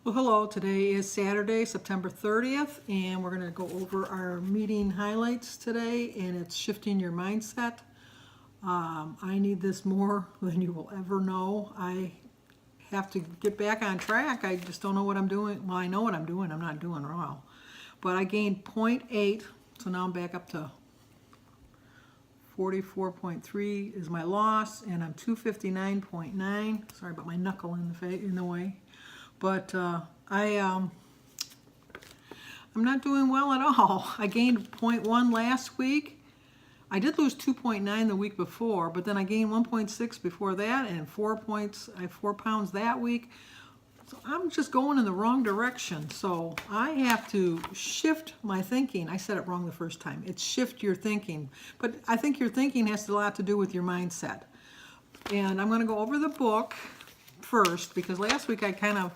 Well, hello. Today is Saturday, September 30th, and we're going to go over our meeting highlights today, and it's shifting your mindset. I need this more than you will ever know. I have to get back on track. I just don't know what I'm doing. Well, I know what I'm doing. I'm not doing well. But I gained 0.8, so now I'm back up to 44.3 is my loss, and I'm 259.9. Sorry about my knuckle in the way. But I'm not doing well at all. I gained 0.1 last week. I did lose 2.9 the week before, but then I gained 1.6 before that, and 4 pounds that week. So I'm just going in the wrong direction. So I have to shift my thinking. I said it wrong the first time. It's shift your thinking. But I think your thinking has a lot to do with your mindset. And I'm going to go over the book first, because last week I kind of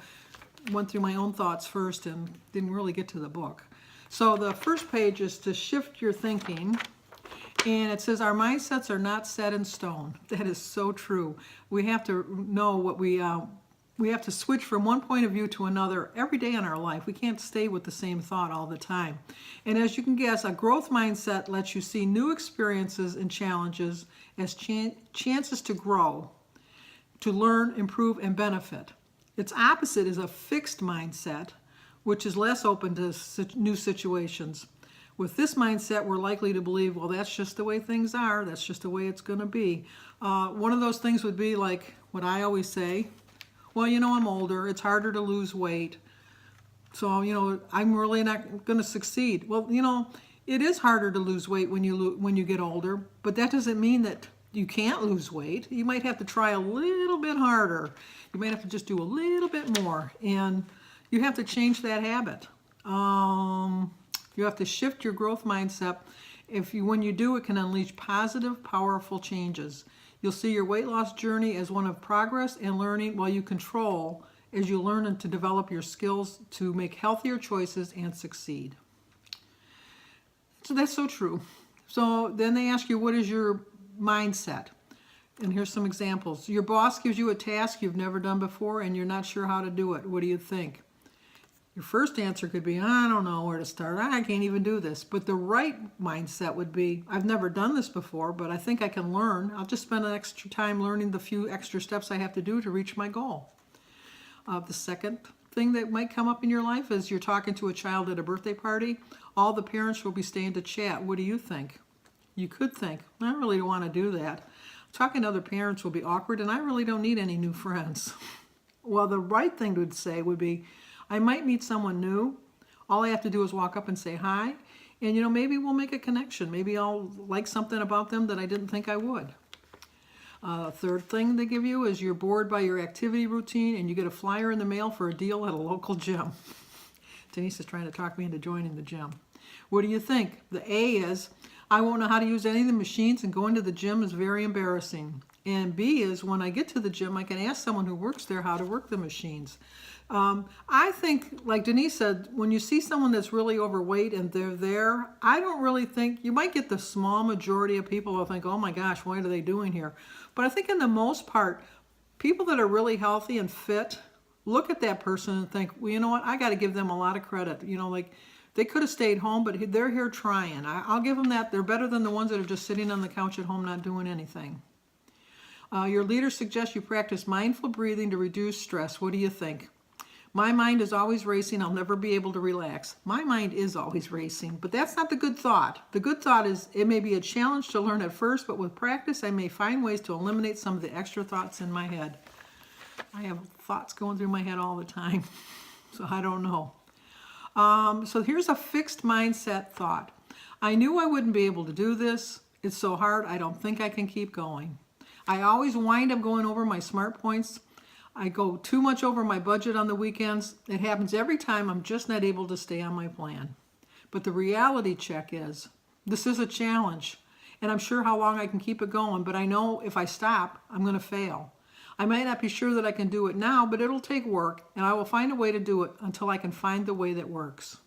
went through my own thoughts first and didn't really get to the book. So the first page is to shift your thinking, and it says our mindsets are not set in stone. That is so true. We have to know what we have to switch from one point of view to another every day in our life. We can't stay with the same thought all the time. And as you can guess, a growth mindset lets you see new experiences and challenges as chances to grow, to learn, improve, and benefit. Its opposite is a fixed mindset, which is less open to new situations. With this mindset, we're likely to believe, well, that's just the way things are. That's just the way it's going to be. One of those things would be like what I always say, well, I'm older. It's harder to lose weight. So, I'm really not going to succeed. Well, it is harder to lose weight when you get older, but that doesn't mean that you can't lose weight. You might have to try a little bit harder. You might have to just do a little bit more, and you have to change that habit. You have to shift your growth mindset. When you do, it can unleash positive, powerful changes. You'll see your weight loss journey as one of progress and learning, while you control as you learn and to develop your skills to make healthier choices and succeed. So that's so true. So then they ask you, what is your mindset? And here's some examples. Your boss gives you a task you've never done before and you're not sure how to do it. What do you think? Your first answer could be, I don't know where to start. I can't even do this. But the right mindset would be, I've never done this before, but I think I can learn. I'll just spend an extra time learning the few extra steps I have to do to reach my goal. The second thing that might come up in your life is you're talking to a child at a birthday party. All the parents will be staying to chat. What do you think? You could think, I really don't want to do that. Talking to other parents will be awkward, and I really don't need any new friends. Well, the right thing to say would be, I might meet someone new. All I have to do is walk up and say hi, and maybe we'll make a connection. Maybe I'll like something about them that I didn't think I would. Third thing they give you is you're bored by your activity routine, and you get a flyer in the mail for a deal at a local gym. Denise is trying to talk me into joining the gym. What do you think? The A is, I won't know how to use any of the machines, and going to the gym is very embarrassing. And B is, when I get to the gym, I can ask someone who works there how to work the machines. I think, like Denise said, when you see someone that's really overweight and they're there, I don't really think, you might get the small majority of people who think, oh my gosh, what are they doing here? But I think in the most part, people that are really healthy and fit look at that person and think, well, you know what, I got to give them a lot of credit. They could have stayed home, but they're here trying. I'll give them that. They're better than the ones that are just sitting on the couch at home not doing anything. Your leader suggests you practice mindful breathing to reduce stress. What do you think? My mind is always racing. I'll never be able to relax. My mind is always racing, but that's not the good thought. The good thought is it may be a challenge to learn at first, but with practice, I may find ways to eliminate some of the extra thoughts in my head. I have thoughts going through my head all the time, so I don't know. So here's a fixed mindset thought. I knew I wouldn't be able to do this. It's so hard, I don't think I can keep going. I always wind up going over my smart points. I go too much over my budget on the weekends. It happens every time. I'm just not able to stay on my plan. But the reality check is, this is a challenge, and I'm sure how long I can keep it going, but I know if I stop, I'm going to fail. I might not be sure that I can do it now, but it'll take work, and I will find a way to do it until I can find the way that works.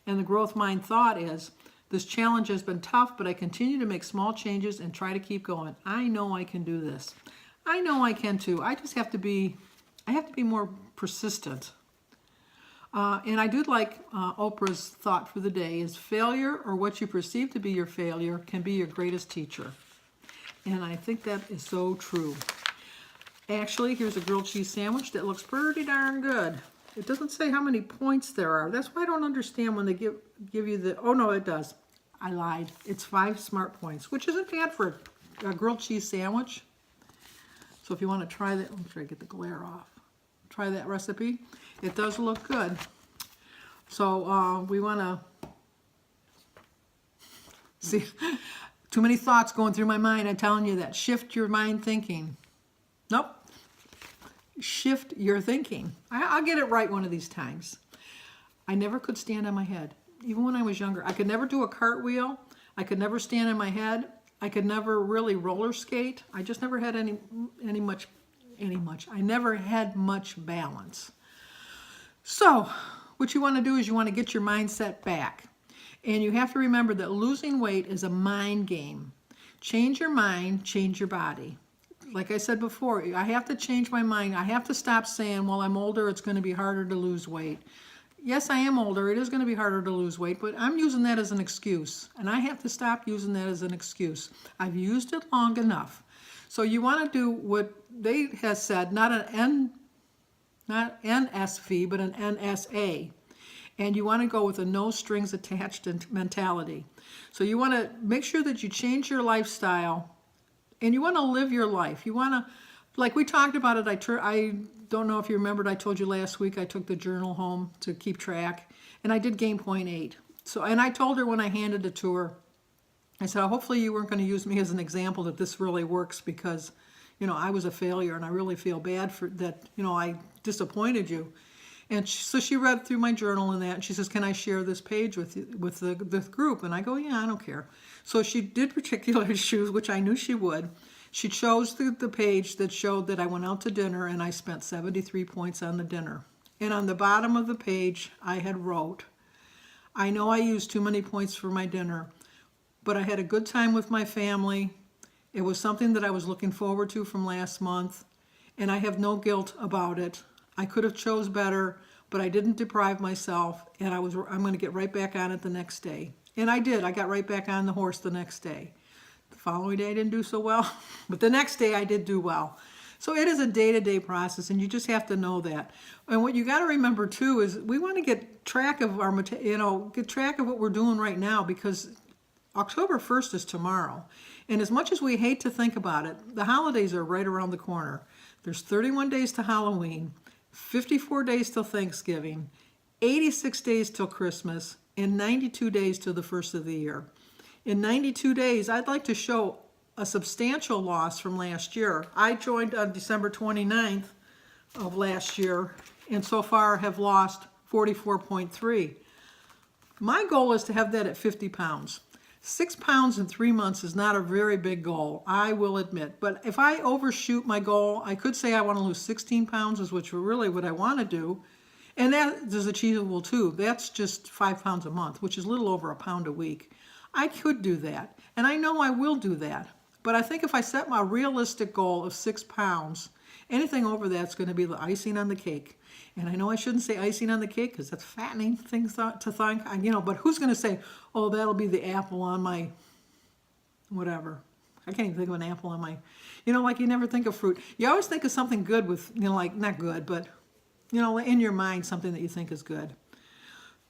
And the growth mind thought is, this challenge has been tough, but I continue to make small changes and try to keep going. I know I can do this. I know I can too. I have to be more persistent. And I do like Oprah's thought for the day is failure, or what you perceive to be your failure, can be your greatest teacher. And I think that is so true. Actually, here's a grilled cheese sandwich that looks pretty darn good. It doesn't say how many points there are. That's why I don't understand when they give you the, oh no, it does. I lied. It's 5 smart points, which isn't bad for a grilled cheese sandwich. So if you want to try that, I'm trying to get the glare off. Try that recipe. It does look good. So we want to see, too many thoughts going through my mind. I'm telling you that. Shift your mind thinking. Nope. Shift your thinking. I'll get it right one of these times. I never could stand on my head. Even when I was younger, I could never do a cartwheel. I could never stand on my head. I could never really roller skate. I just never had any much. I never had much balance. So what you want to do is you want to get your mindset back. And you have to remember that losing weight is a mind game. Change your mind, change your body. Like I said before, I have to change my mind. I have to stop saying, well, I'm older, it's going to be harder to lose weight. Yes, I am older. It is going to be harder to lose weight, but I'm using that as an excuse. And I have to stop using that as an excuse. I've used it long enough. So you want to do what they have said, not NSV, but an NSA. And you want to go with a no strings attached mentality. So you want to make sure that you change your lifestyle and you want to live your life. You want to, like we talked about it, I don't know if you remembered, I told you last week I took the journal home to keep track, and I did gain 0.8. So, and I told her when I handed it to her, I said, hopefully you weren't going to use me as an example that this really works, because, you know, I was a failure and I really feel bad for that, you know, I disappointed you. And so she read through my journal and that, and she says, can I share this page with you, with the group? And I go, yeah, I don't care. So she did particular shoes, which I knew she would. She chose the page that showed that I went out to dinner and I spent 73 points on the dinner. And on the bottom of the page, I had wrote, I know I used too many points for my dinner, but I had a good time with my family. It was something that I was looking forward to from last month, and I have no guilt about it. I could have chose better, but I didn't deprive myself, and I'm going to get right back on it the next day. And I did. I got right back on the horse the next day. The following day I didn't do so well, but the next day I did do well. So it is a day-to-day process, and you just have to know that. And what you got to remember too is we want to get track of our, get track of what we're doing right now, because October 1st is tomorrow. And as much as we hate to think about it, the holidays are right around the corner. There's 31 days to Halloween, 54 days till Thanksgiving, 86 days till Christmas, and 92 days till the first of the year. In 92 days, I'd like to show a substantial loss from last year. I joined on December 29th of last year, and so far have lost 44.3. My goal is to have that at 50 pounds. 6 pounds in 3 months is not a very big goal, I will admit. But if I overshoot my goal, I could say I want to lose 16 pounds, which is really what I want to do. And that is achievable too. That's just 5 pounds a month, which is a little over a pound a week. I could do that, and I know I will do that. But I think if I set my realistic goal of 6 pounds, anything over that's going to be the icing on the cake. And I know I shouldn't say icing on the cake because that's fattening things to think, but who's going to say, oh, that'll be the apple on my whatever. I can't even think of an apple on my, like you never think of fruit. You always think of something good with, like not good, but, in your mind, something that you think is good.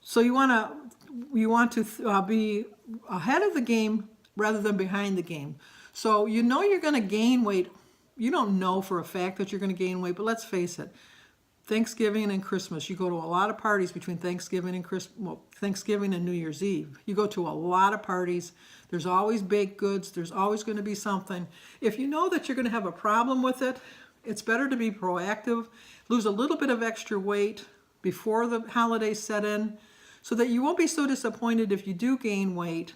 So you want to be ahead of the game rather than behind the game. So you're going to gain weight. You don't know for a fact that you're going to gain weight, but let's face it. Thanksgiving and Christmas, you go to a lot of parties between Thanksgiving and Thanksgiving and New Year's Eve. You go to a lot of parties. There's always baked goods. There's always going to be something. If you know that you're going to have a problem with it, it's better to be proactive, lose a little bit of extra weight before the holidays set in, so that you won't be so disappointed if you do gain weight.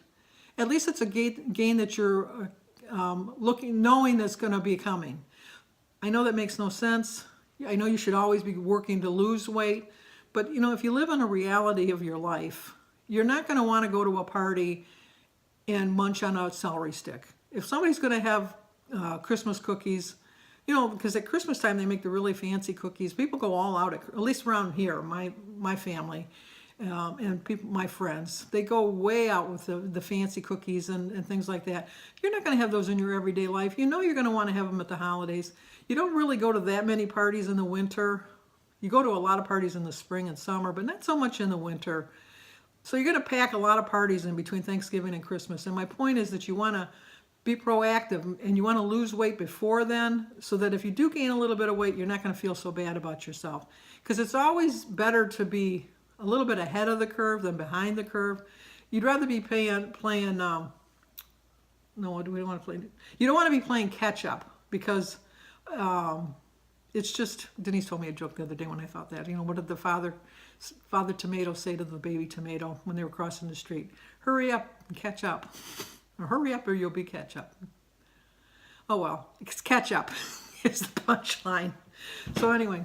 At least it's a gain that you're knowing that's going to be coming. I know that makes no sense. I know you should always be working to lose weight, but if you live in a reality of your life, you're not going to want to go to a party and munch on a celery stick. If somebody's going to have Christmas cookies, You know, because at Christmas time they make the really fancy cookies. People go all out, at least around here, my family, and people, my friends, they go way out with the fancy cookies and things like that. You're not going to have those in your everyday life. You know you're going to want to have them at the holidays. You don't really go to that many parties in the winter. You go to a lot of parties in the spring and summer, but not so much in the winter. So you're going to pack a lot of parties in between Thanksgiving and Christmas. And my point is that you want to be proactive and you want to lose weight before then, so that if you do gain a little bit of weight, you're not going to feel so bad about yourself. Because it's always better to be a little bit ahead of the curve than behind the curve. You'd rather be playing no, what do we want to play? You don't want to be playing catch up, because it's just, Denise told me a joke the other day when I thought that. You know, what did the father tomato say to the baby tomato when they were crossing the street? Hurry up and catch up. Or hurry up or you'll be catch up. Oh well, it's catch up is the punchline. So anyway,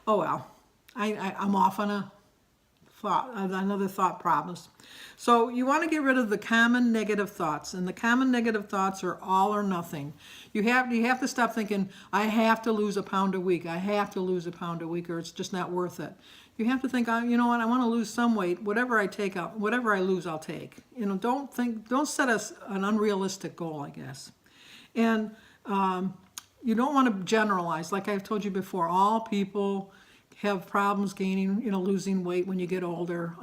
oh well, I'm off on another thought problems. So you want to get rid of the common negative thoughts, and the common negative thoughts are all or nothing. You have to stop thinking, I have to lose a pound a week. I have to lose a pound a week, or it's just not worth it. You have to think, you know what, I want to lose some weight. Whatever I lose, I'll take. You know, don't set us an unrealistic goal, I guess. And you don't want to generalize. Like I've told you before, all people have problems gaining, losing weight when you get older.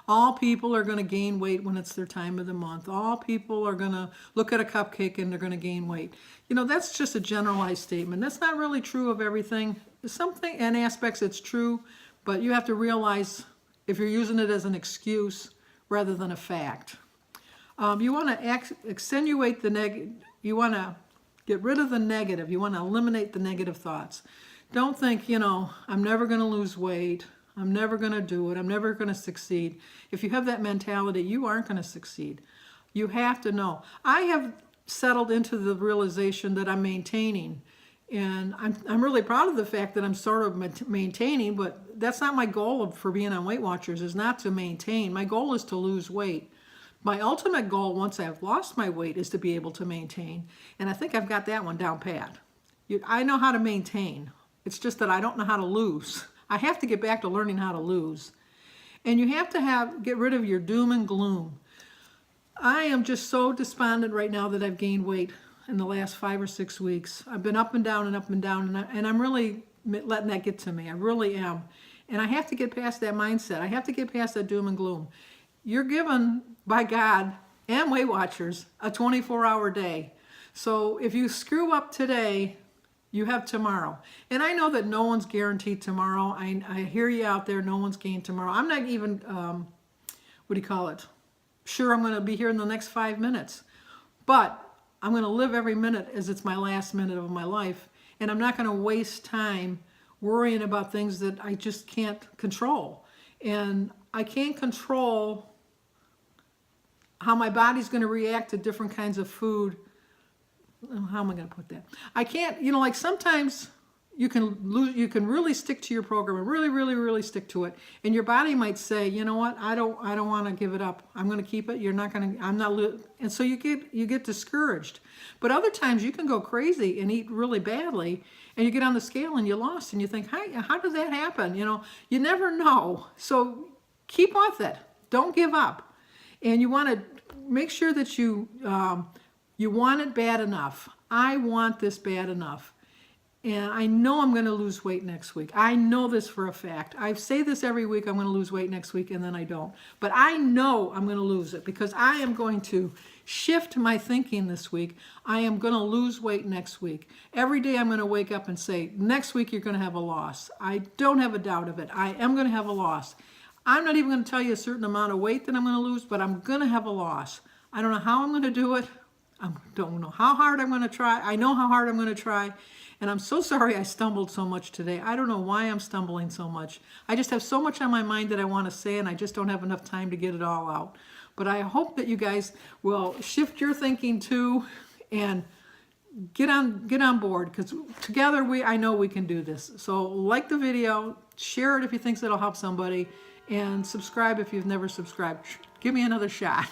All people are going to gain weight when it's their time of the month. All people are going to look at a cupcake and they're going to gain weight. That's just a generalized statement. That's not really true of everything. Something in aspects it's true, but you have to realize if you're using it as an excuse rather than a fact. You want to accentuate the negative. You want to get rid of the negative. You want to eliminate the negative thoughts. Don't think, I'm never going to lose weight. I'm never going to do it. I'm never going to succeed. If you have that mentality, you aren't going to succeed. You have to know. I have settled into the realization that I'm maintaining. And I'm really proud of the fact that I'm sort of maintaining, but that's not my goal for being on Weight Watchers, is not to maintain. My goal is to lose weight. My ultimate goal, once I've lost my weight, is to be able to maintain. And I think I've got that one down pat. I know how to maintain. It's just that I don't know how to lose. I have to get back to learning how to lose. And you have to get rid of your doom and gloom. I am just so despondent right now that I've gained weight in the last 5 or 6 weeks. I've been up and down and up and down, and I'm really letting that get to me. I really am. And I have to get past that mindset. I have to get past that doom and gloom. You're given by God and Weight Watchers a 24-hour day. So if you screw up today, you have tomorrow. And I know that no one's guaranteed tomorrow. I hear you out there, no one's gained tomorrow. I'm not even, sure I'm going to be here in the next 5 minutes. But I'm going to live every minute as it's my last minute of my life. And I'm not going to waste time worrying about things that I just can't control. And I can't control how my body's going to react to different kinds of food. How am I going to put that? I can't, like sometimes you can really stick to your program and really, really, really stick to it. And your body might say, you know what, I don't want to give it up. I'm going to keep it. And so you get discouraged. But other times you can go crazy and eat really badly, and you get on the scale and you lost, and you think, hey, how did that happen? You never know. So keep with it. Don't give up. And you want to make sure that you want it bad enough. I want this bad enough. And I know I'm going to lose weight next week. I know this for a fact. I say this every week, I'm going to lose weight next week, and then I don't. But I know I'm going to lose it because I am going to shift my thinking this week. I am going to lose weight next week. Every day I'm going to wake up and say, next week you're going to have a loss. I don't have a doubt of it. I am going to have a loss. I'm not even going to tell you a certain amount of weight that I'm going to lose, but I'm going to have a loss. I don't know how I'm going to do it. I don't know how hard I'm going to try. I know how hard I'm going to try. And I'm so sorry I stumbled so much today. I don't know why I'm stumbling so much. I just have so much on my mind that I want to say, and I just don't have enough time to get it all out. But I hope that you guys will shift your thinking too and get on board, because together I know we can do this. So like the video, share it if you think it'll help somebody, and subscribe if you've never subscribed. Give me another shot.